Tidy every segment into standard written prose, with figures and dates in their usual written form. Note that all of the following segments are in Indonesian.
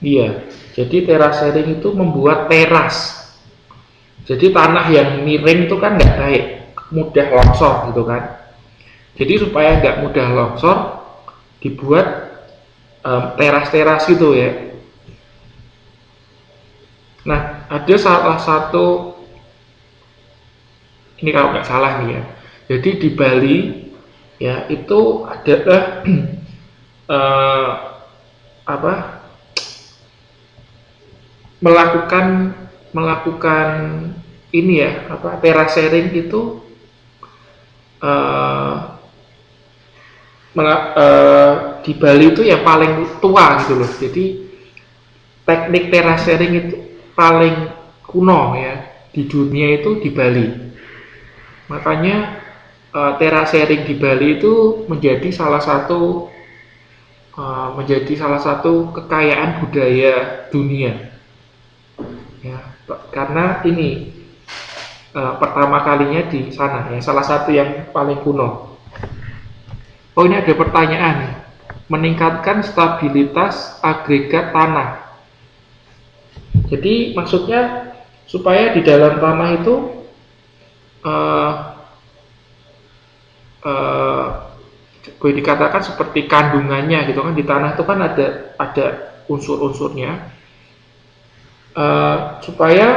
Iya, jadi terasering itu membuat teras. Jadi tanah yang miring itu kan nggak baik, mudah longsor gitu kan. Jadi supaya nggak mudah longsor, dibuat teras-teras gitu ya. Nah, ada salah satu, ini kalau nggak salah nih ya. Jadi di Bali ya itu adalah eh, apa melakukan ini ya apa terasering itu eh, di Bali itu yang paling tua gitu loh. Jadi teknik terasering itu paling kuno ya di dunia itu di Bali. Makanya terasering di Bali itu menjadi salah satu kekayaan budaya dunia. Ya, karena ini pertama kalinya di sana ya, salah satu yang paling kuno. Oh, ini ada pertanyaan. Meningkatkan stabilitas agregat tanah. Jadi maksudnya supaya di dalam tanah itu uh, uh, boleh dikatakan seperti kandungannya gitu kan, di tanah itu kan ada unsur-unsurnya supaya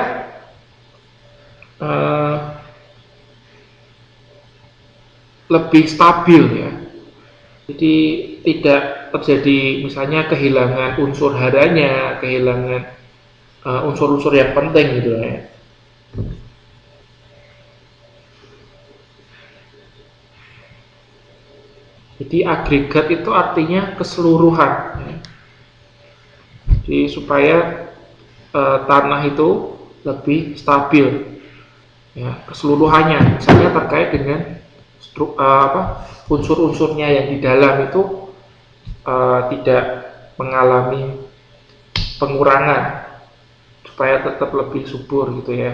lebih stabil ya. Jadi tidak terjadi misalnya kehilangan unsur haranya, kehilangan unsur-unsur yang penting gitu ya. Jadi agregat itu artinya keseluruhan ya. Jadi supaya tanah itu lebih stabil ya, keseluruhannya, misalnya terkait dengan unsur-unsurnya yang di dalam itu tidak mengalami pengurangan supaya tetap lebih subur gitu ya.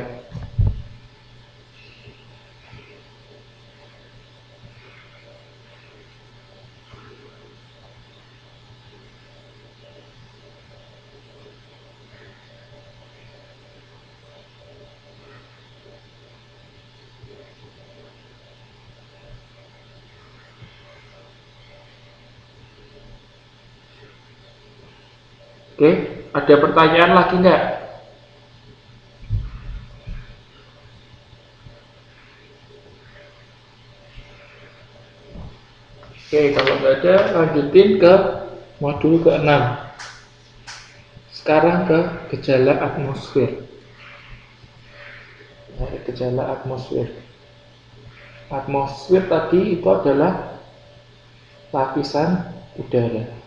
Oke, ada pertanyaan lagi nggak? Oke, kalau nggak ada lanjutin ke modul ke-6. Sekarang ke gejala atmosfer. Nah, gejala atmosfer. Atmosfer tadi itu adalah lapisan udara.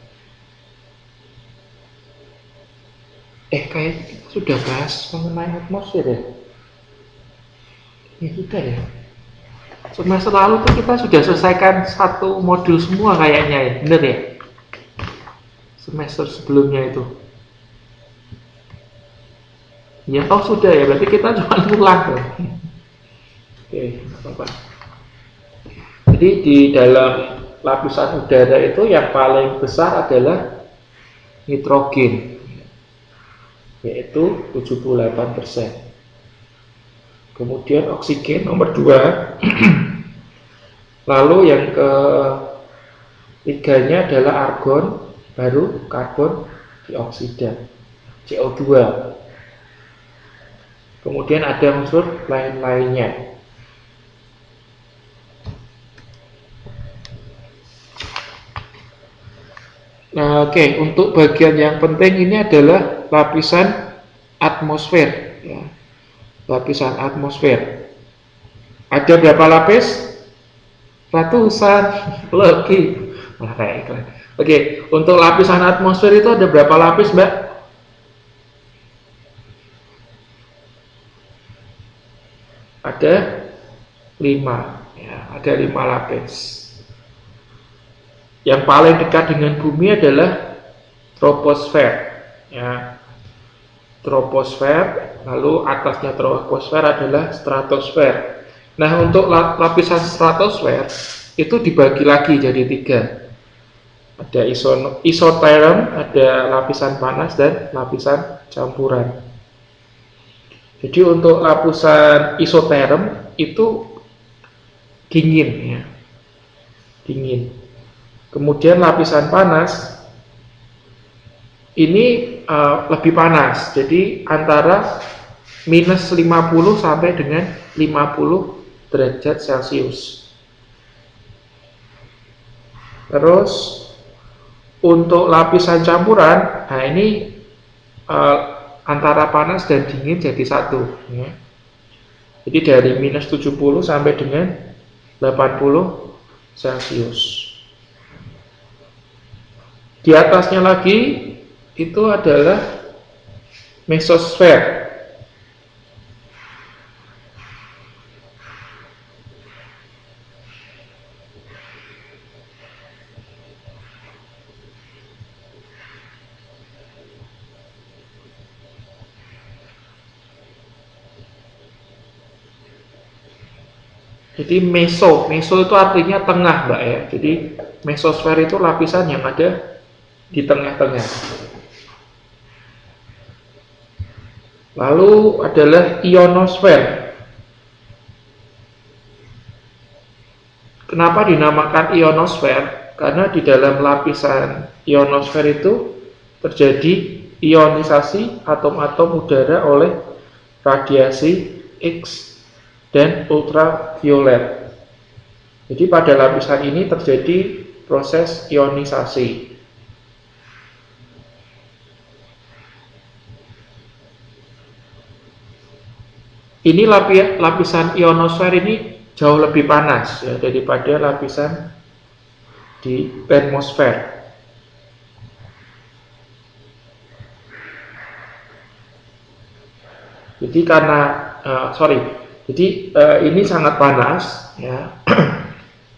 Kayak kita sudah bahas mengenai atmosfer ya? Ya sudah ya. Semester lalu tuh kita sudah selesaikan satu modul semua kayaknya ya, bener ya? Semester sebelumnya itu. Ya, oh sudah ya, berarti kita cuma ulang tuh. Oke, apa-apa. Jadi di dalam lapisan udara itu yang paling besar adalah nitrogen, yaitu 78%. Kemudian oksigen nomor 2. Lalu yang ketiganya adalah argon, baru karbon dioksida, CO2. Kemudian ada unsur lain-lainnya. Nah, oke, untuk bagian yang penting ini adalah lapisan atmosfer ya. Lapisan atmosfer. Ada berapa lapis? Ratusan lebih. Wah, kayak iklan. Oke, untuk lapisan atmosfer itu ada berapa lapis, Mbak? Ada 5 ya, ada 5 lapis. Yang paling dekat dengan bumi adalah troposfer ya. Troposfer, lalu atasnya troposfer adalah stratosfer. Nah, untuk lapisan stratosfer itu dibagi lagi jadi 3. Ada isoterm, ada lapisan panas dan lapisan campuran. Jadi untuk lapisan isoterm itu dingin ya, dingin. Kemudian lapisan panas ini lebih panas, jadi antara minus 50 sampai dengan 50 derajat Celcius. Terus untuk lapisan campuran, nah ini antara panas dan dingin jadi satu ya. Jadi dari minus 70 sampai dengan 80 Celcius. Di atasnya lagi itu adalah mesosfer. Jadi meso itu artinya tengah, Mbak ya. Jadi mesosfer itu lapisan yang ada di tengah-tengah. Lalu adalah ionosfer. Kenapa dinamakan ionosfer? Karena di dalam lapisan ionosfer itu terjadi ionisasi atom-atom udara oleh radiasi X dan ultraviolet. Jadi pada lapisan ini terjadi proses ionisasi. Ini lapisan ionosfer ini jauh lebih panas ya daripada lapisan di termosfer. Jadi ini sangat panas ya,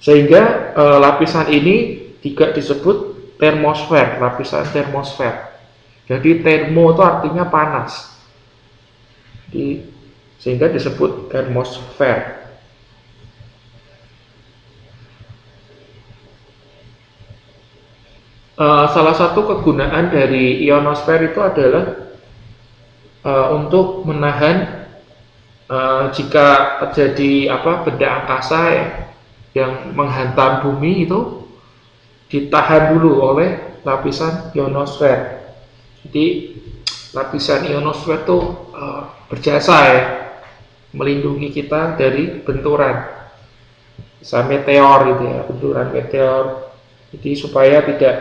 sehingga lapisan ini juga disebut termosfer, lapisan termosfer. Jadi termo itu artinya panas, sehingga disebut termosfer. Salah satu kegunaan dari ionosfer itu adalah untuk menahan jika terjadi benda angkasa ya, yang menghantam bumi itu ditahan dulu oleh lapisan ionosfer. Jadi lapisan ionosfer itu berjasa ya, melindungi kita dari benturan, bisa meteor gitu ya, benturan meteor. Jadi supaya tidak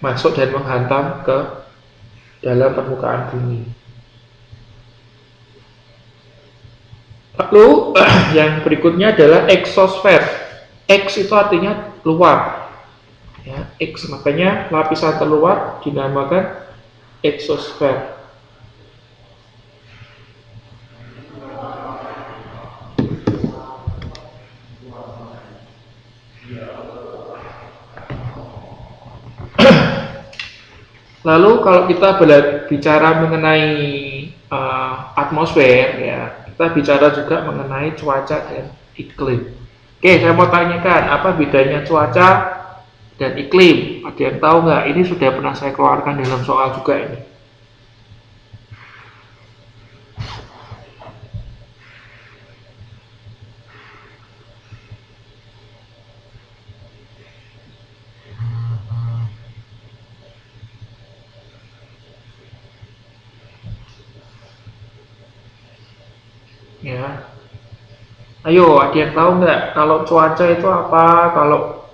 masuk dan menghantam ke dalam permukaan bumi. Lalu yang berikutnya adalah exosfer. X itu artinya luar ya, X, makanya lapisan terluar dinamakan exosfer. Lalu kalau kita bicara mengenai atmosfer ya, kita bicara juga mengenai cuaca dan iklim. Oke, saya mau tanyakan, apa bedanya cuaca dan iklim? Ada yang tahu nggak? Ini sudah pernah saya keluarkan dalam soal juga ini. Ya, ayo, ada yang tahu nggak? Kalau cuaca itu apa?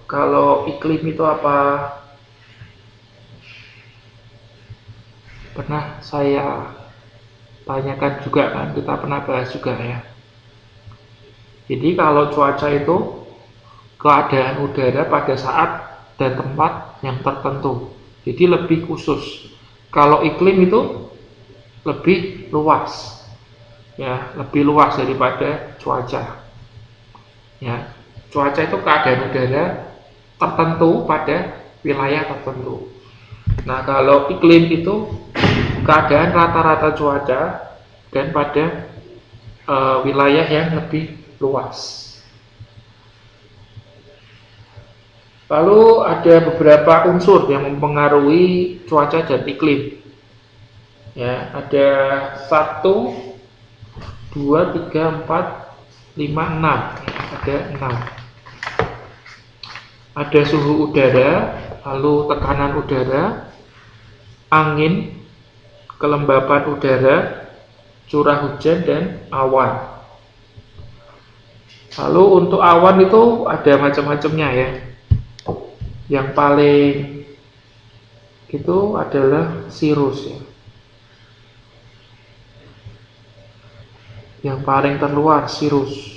Kalau iklim itu apa? Pernah saya tanyakan juga kan, kita pernah bahas juga ya. Jadi kalau cuaca itu keadaan udara pada saat dan tempat yang tertentu. Jadi lebih khusus. Kalau iklim itu lebih luas. Ya, lebih luas daripada cuaca. Ya, cuaca itu keadaan udara tertentu pada wilayah tertentu. Nah, kalau iklim itu keadaan rata-rata cuaca dan pada wilayah yang lebih luas. Lalu ada beberapa unsur yang mempengaruhi cuaca dan iklim. Ya, ada 1, 2, 3, 4, 5, 6. Ada 6. Ada suhu udara, lalu tekanan udara, angin, kelembapan udara, curah hujan, dan awan. Lalu untuk awan itu ada macam-macamnya ya. Yang paling itu adalah cirrus ya. Yang paling terluar cirrus.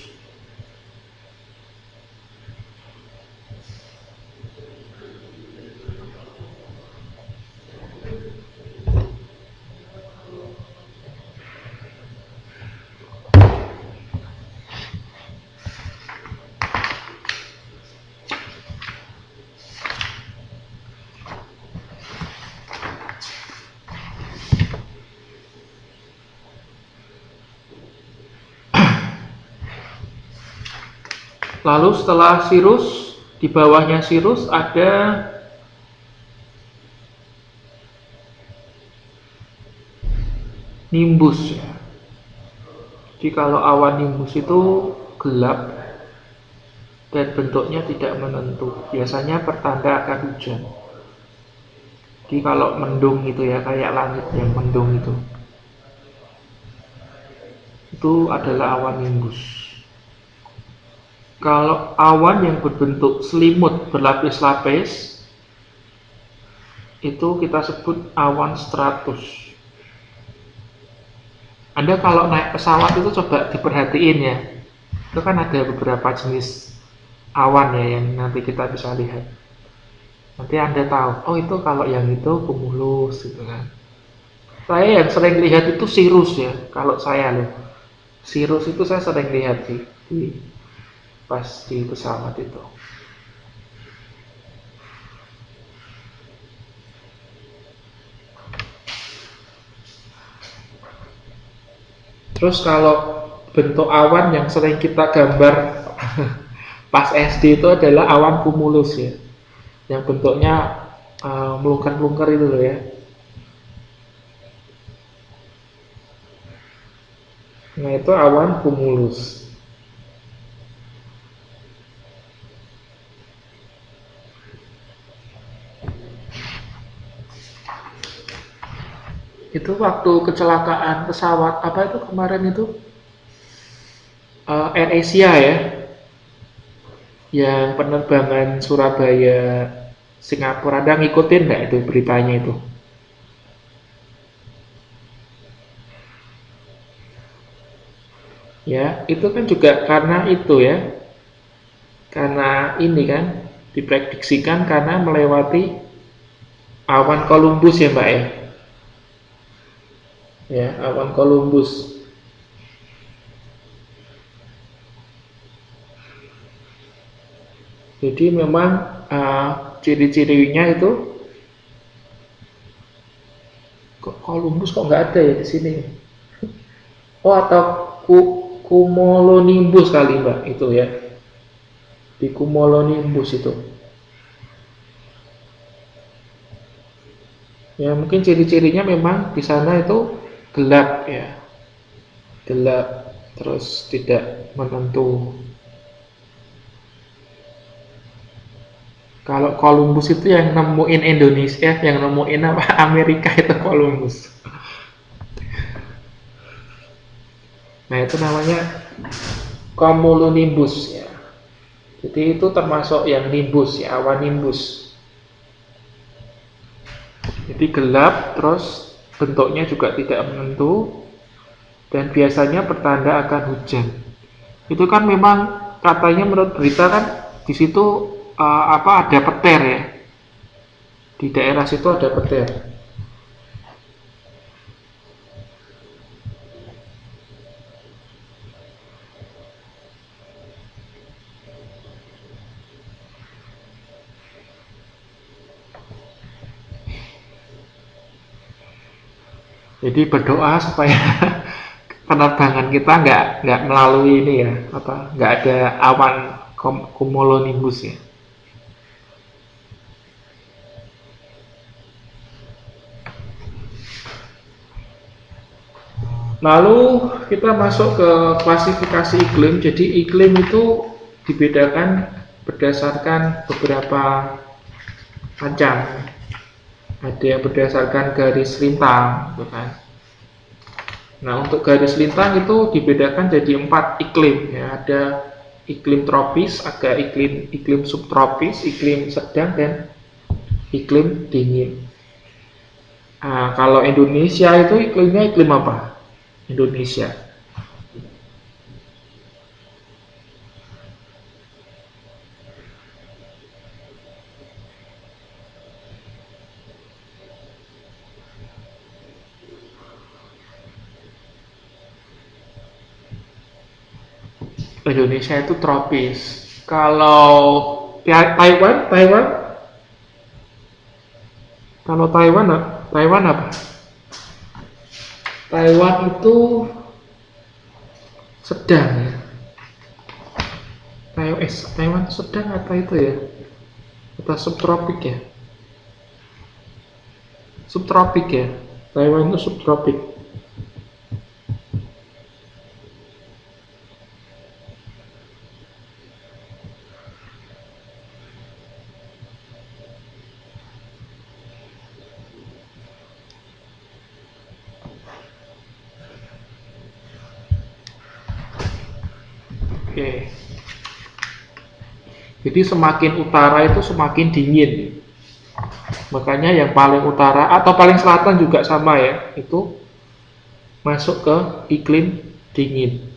Lalu setelah cirrus, di bawahnya cirrus ada nimbus ya. Jadi kalau awan nimbus itu gelap dan bentuknya tidak menentu, biasanya pertanda akan hujan. Jadi kalau mendung itu ya, kayak langit yang mendung itu adalah awan nimbus. Kalau awan yang berbentuk selimut berlapis-lapis, itu kita sebut awan stratus. Anda kalau naik pesawat itu coba diperhatiin ya, itu kan ada beberapa jenis awan ya yang nanti kita bisa lihat. Nanti Anda tahu, oh itu kalau yang itu cumulus gitu kan. Saya yang sering lihat itu cirrus ya, kalau saya loh. Cirrus itu saya sering lihat pas di pesawat itu. Terus kalau bentuk awan yang sering kita gambar pas SD itu adalah awan cumulus ya, yang bentuknya melungker-melungker itu loh ya. Nah itu awan cumulus. Itu waktu kecelakaan pesawat apa itu kemarin itu Air Asia ya, yang penerbangan Surabaya Singapura. Anda ngikutin nggak itu beritanya itu? Ya itu kan juga karena itu ya, karena ini kan diprediksikan karena melewati awan Columbus ya Mbak ya, awan Columbus. Jadi memang ciri-cirinya itu kok Columbus kok nggak ada ya di sini. Oh atau cumulonimbus kali Mbak itu ya, di cumulonimbus itu. Ya mungkin ciri-cirinya memang di sana itu gelap ya, gelap terus tidak menentu. Kalau Columbus itu yang nemuin Indonesia, yang nemuin apa Amerika itu Columbus. Nah itu namanya cumulonimbus ya. Jadi itu termasuk yang nimbus ya, awan nimbus. Jadi gelap terus bentuknya juga tidak menentu dan biasanya pertanda akan hujan. Itu kan memang katanya menurut berita kan di situ ada petir ya. Di daerah situ ada petir. Jadi berdoa supaya penerbangan kita nggak melalui ini ya, nggak ada awan cumulonimbus ya. Lalu kita masuk ke klasifikasi iklim. Jadi iklim itu dibedakan berdasarkan beberapa macam. Ada yang berdasarkan garis lintang, gitu kan. Nah, untuk garis lintang itu dibedakan jadi 4 iklim. Ya, ada iklim tropis, ada iklim subtropis, iklim sedang, dan iklim dingin. Nah, kalau Indonesia itu iklimnya iklim apa? Indonesia. Indonesia itu tropis. Kalau Taiwan, kalau Taiwan apa? Taiwan itu sedang ya. Taiwan sedang apa itu ya? Atau subtropik ya? Subtropik ya. Taiwan itu subtropik. Oke. Jadi semakin utara itu semakin dingin. Makanya yang paling utara atau paling selatan juga sama ya, itu masuk ke iklim dingin.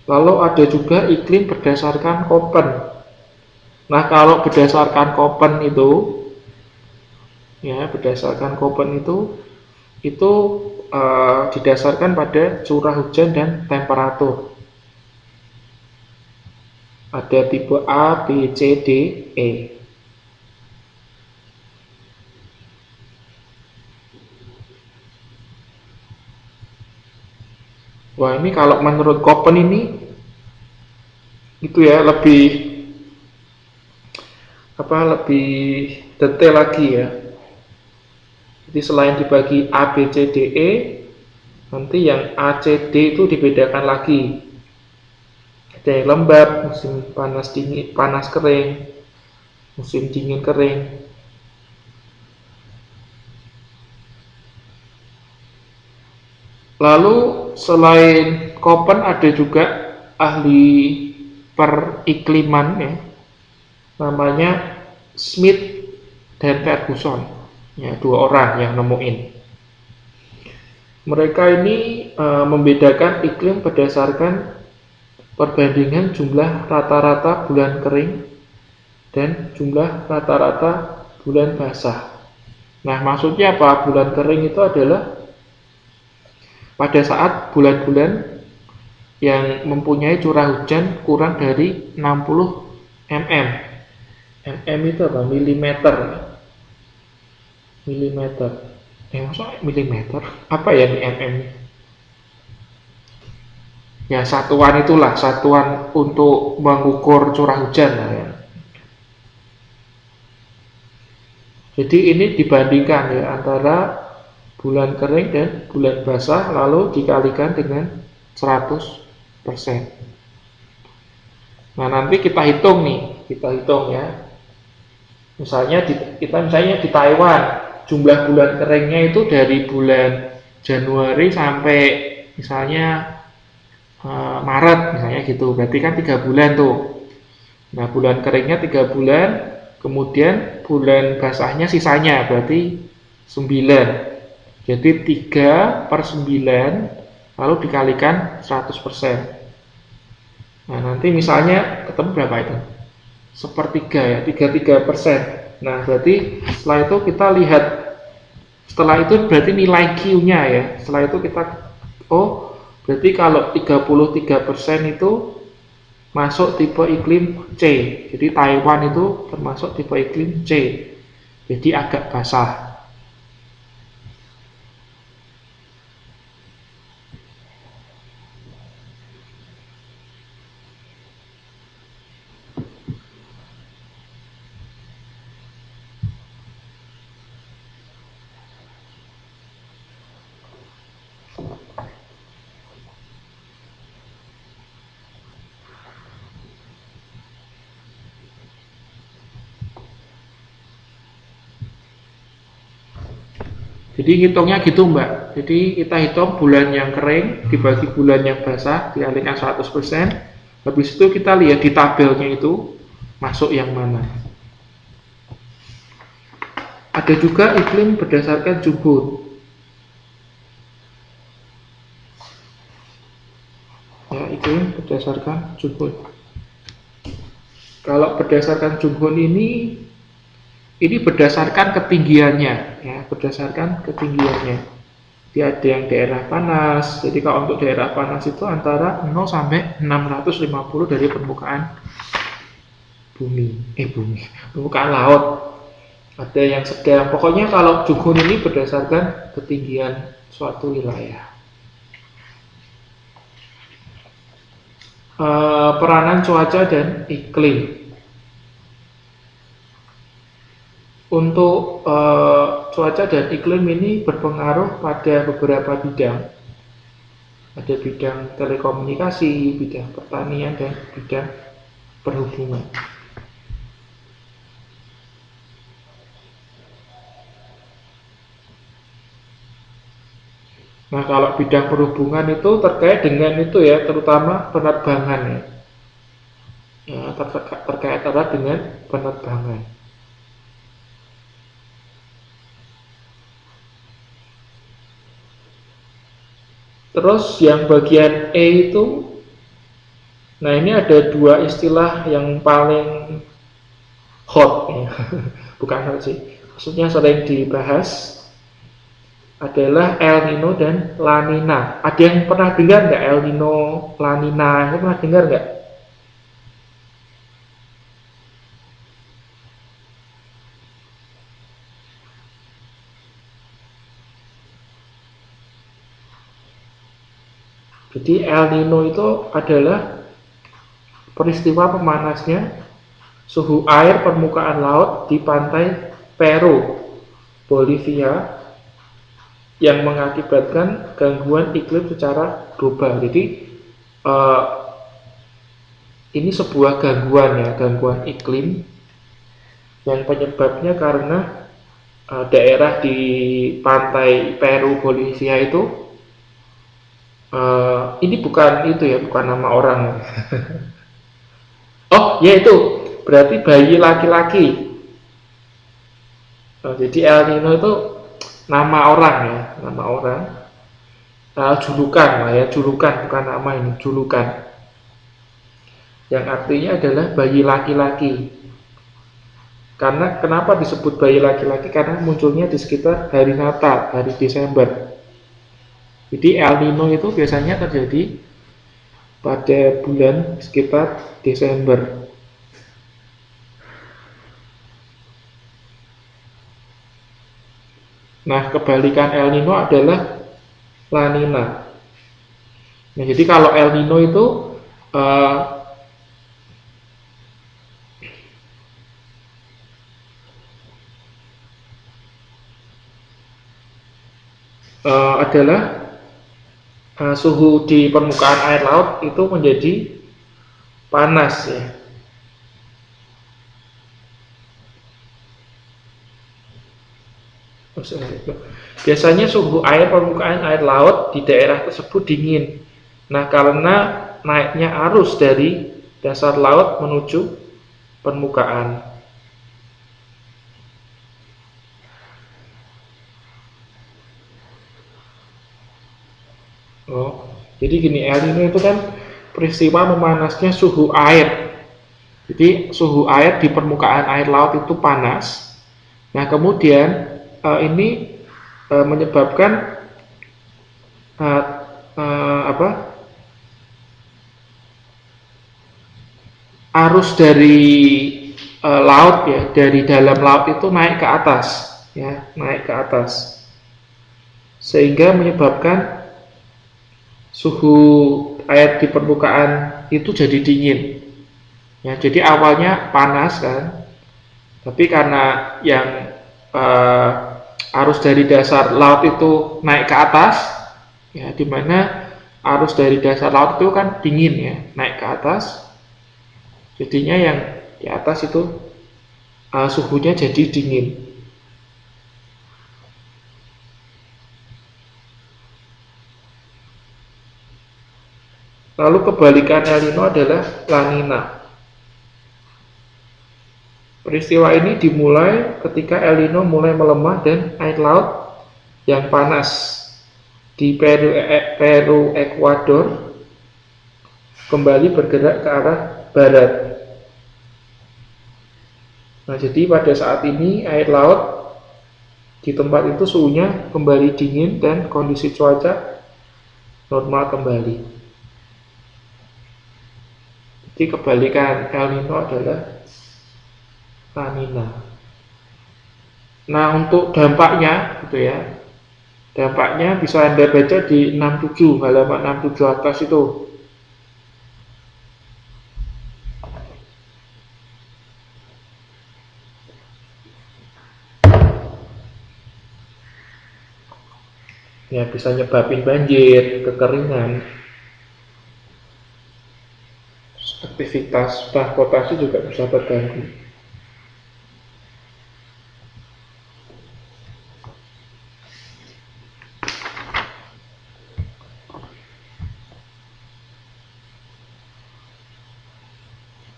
Lalu ada juga iklim berdasarkan Köppen. Nah, kalau berdasarkan Köppen itu, ya berdasarkan Köppen itu didasarkan pada curah hujan dan temperatur. Ada tipe A, B, C, D, E. Wah, ini kalau menurut Köppen ini itu ya lebih detail lagi ya. Jadi selain dibagi A, B, C, D, E, nanti yang A, C, D itu dibedakan lagi. Ada yang lembab, musim panas dingin, panas kering, musim dingin kering. Lalu selain Köppen ada juga ahli perikliman ya, namanya Smith dan Ferguson. Ya, 2 orang yang nemuin. Mereka ini membedakan iklim berdasarkan perbandingan jumlah rata-rata bulan kering dan jumlah rata-rata bulan basah. Nah, maksudnya apa? Bulan kering itu adalah pada saat bulan-bulan yang mempunyai curah hujan kurang dari 60 mm. Mm itu apa? Milimeter. Milimeter. Maksudnya milimeter? Apa ya ini mm? Ya, satuan itulah, satuan untuk mengukur curah hujan lah ya. Jadi ini dibandingkan ya antara bulan kering dan bulan basah, lalu dikalikan dengan 100%. Nah, nanti kita hitung ya. Misalnya di Taiwan, jumlah bulan keringnya itu dari bulan Januari sampai misalnya Maret misalnya gitu. Berarti kan 3 bulan tuh. Nah, bulan keringnya 3 bulan, kemudian bulan basahnya sisanya berarti 9. Jadi 3/9 lalu dikalikan 100%. Nah, nanti misalnya ketemu berapa itu? Sepertiga ya, 33%. Nah, berarti setelah itu kita lihat, setelah itu berarti nilai Q-nya ya. Setelah itu kita, berarti kalau 33% itu masuk tipe iklim C. Jadi Taiwan itu termasuk tipe iklim C. Jadi agak basah. Jadi hitungnya gitu Mbak. Jadi kita hitung bulan yang kering dibagi bulan yang basah dikalikan 100%. Habis itu kita lihat di tabelnya itu masuk yang mana. Ada juga iklim berdasarkan jumhur. Ya, iklim berdasarkan jumhur. Kalau berdasarkan jumhur ini berdasarkan ketinggiannya, ya, berdasarkan ketinggiannya. Jadi ada yang daerah panas. Jadi kalau untuk daerah panas itu antara 0 sampai 650 dari permukaan permukaan laut. Ada yang sedang. Pokoknya kalau jumhur ini berdasarkan ketinggian suatu wilayah. Peranan cuaca dan iklim. Untuk cuaca dan iklim ini berpengaruh pada beberapa bidang. Ada bidang telekomunikasi, bidang pertanian, dan bidang perhubungan. Nah, kalau bidang perhubungan itu terkait dengan itu ya, terutama penerbangan ya. Terkait erat dengan penerbangan. Terus yang bagian E itu, nah ini ada dua istilah yang paling hot ya. Bukan hot sih, maksudnya sering dibahas adalah El Nino dan La Nina. Ada yang pernah dengar nggak El Nino, La Nina? Ini pernah dengar nggak? Jadi El Nino itu adalah peristiwa pemanasnya suhu air permukaan laut di pantai Peru, Bolivia, yang mengakibatkan gangguan iklim secara global. Jadi ini sebuah gangguan iklim yang penyebabnya karena daerah di pantai Peru, Bolivia itu ini bukan itu ya, bukan nama orang. Oh, ya itu berarti bayi laki-laki. Jadi El Nino itu nama orang ya, nama orang. Julukan lah ya, julukan bukan nama ini, julukan. Yang artinya adalah bayi laki-laki. Karena kenapa disebut bayi laki-laki? Karena munculnya di sekitar hari Natal, hari Desember. Jadi El Nino itu biasanya terjadi pada bulan sekitar Desember. Nah, kebalikan El Nino adalah La Nina. Nah, jadi kalau El Nino itu adalah suhu di permukaan air laut itu menjadi panas ya. Biasanya suhu air permukaan air laut di daerah tersebut dingin. Nah, karena naiknya arus dari dasar laut menuju permukaan. Oh, jadi gini, El Nino itu kan peristiwa memanasnya suhu air. Jadi suhu air di permukaan air laut itu panas. Nah, kemudian ini menyebabkan arus dari laut ya, dari dalam laut itu naik ke atas ya, naik ke atas. Sehingga menyebabkan suhu air di permukaan itu jadi dingin. Ya, jadi awalnya panas kan, tapi karena yang arus dari dasar laut itu naik ke atas, ya, dimana arus dari dasar laut itu kan dingin ya, naik ke atas, jadinya yang di atas itu suhunya jadi dingin. Lalu kebalikan El Nino adalah La Nina. Peristiwa ini dimulai ketika El Nino mulai melemah dan air laut yang panas di Peru, Ekuador kembali bergerak ke arah barat. Nah, jadi pada saat ini air laut di tempat itu suhunya kembali dingin dan kondisi cuaca normal kembali. Jadi kebalikan El Nino adalah La Nina. Nah, untuk dampaknya gitu ya. Dampaknya bisa Anda baca di 67, halaman 67 atas itu. Ya, bisa nyebabin banjir, kekeringan, aktivitas transportasi juga bisa terganggu.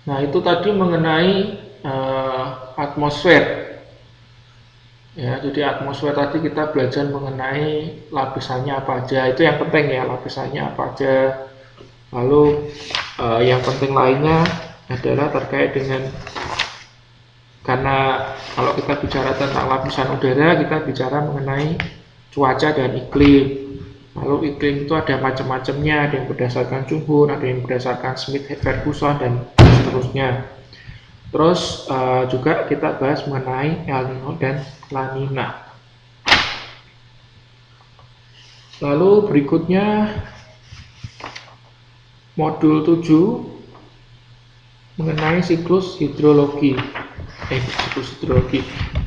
Nah, itu tadi mengenai atmosfer. Ya, jadi atmosfer tadi kita belajar mengenai lapisannya apa aja. Itu yang penting ya, lapisannya apa aja. Lalu yang penting lainnya adalah terkait dengan, karena kalau kita bicara tentang lapisan udara, kita bicara mengenai cuaca dan iklim. Lalu iklim itu ada macam-macamnya, ada yang berdasarkan suhu, ada yang berdasarkan Smith-Ferguson dan seterusnya. Terus juga kita bahas mengenai El Nino dan La Nina. Lalu berikutnya modul 7 mengenai siklus hidrologi.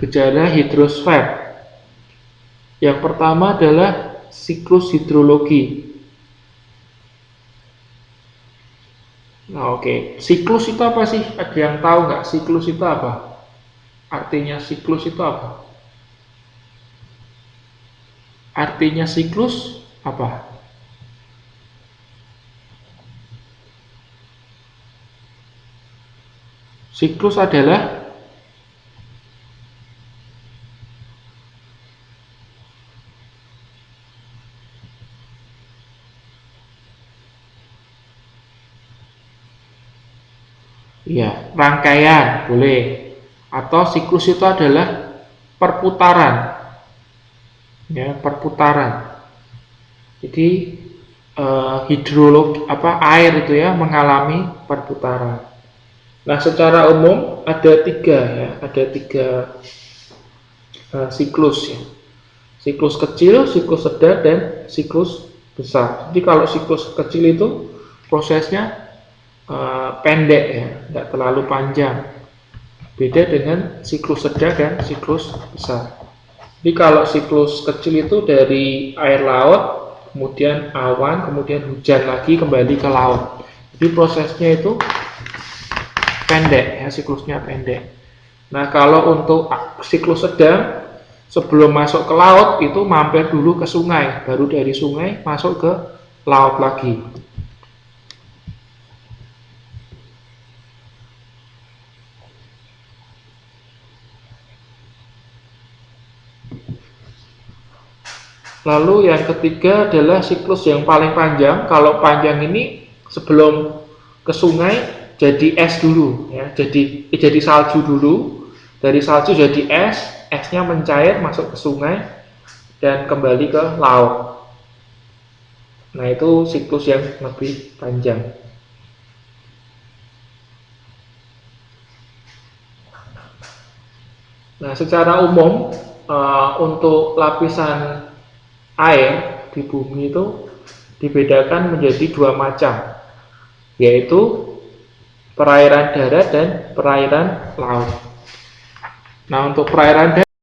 Gejala hidrosfer. Yang pertama adalah siklus hidrologi. Nah, oke. Siklus itu apa sih? Ada yang tahu nggak siklus itu apa? Artinya siklus itu apa? Artinya siklus apa? Siklus adalah ya, rangkaian, boleh. Atau siklus itu adalah perputaran. Ya, perputaran. Jadi hidrologi air itu ya mengalami perputaran. Nah, secara umum ada tiga siklus ya. Siklus kecil, siklus sedang, dan siklus besar. Jadi kalau siklus kecil itu prosesnya pendek ya, tidak terlalu panjang. Beda dengan siklus sedang dan siklus besar. Jadi kalau siklus kecil itu dari air laut, kemudian awan, kemudian hujan lagi kembali ke laut. Jadi prosesnya itu pendek ya, siklusnya pendek. Nah, kalau untuk siklus sedang, sebelum masuk ke laut itu mampir dulu ke sungai, baru dari sungai masuk ke laut lagi. Lalu yang ketiga adalah siklus yang paling panjang. Kalau panjang ini sebelum ke sungai jadi es dulu ya, jadi salju dulu. Dari salju jadi es, esnya mencair masuk ke sungai dan kembali ke laut. Nah, itu siklus yang lebih panjang. Nah, secara umum untuk lapisan air di bumi itu dibedakan menjadi dua macam, yaitu perairan darat dan perairan laut. Nah, untuk perairan darat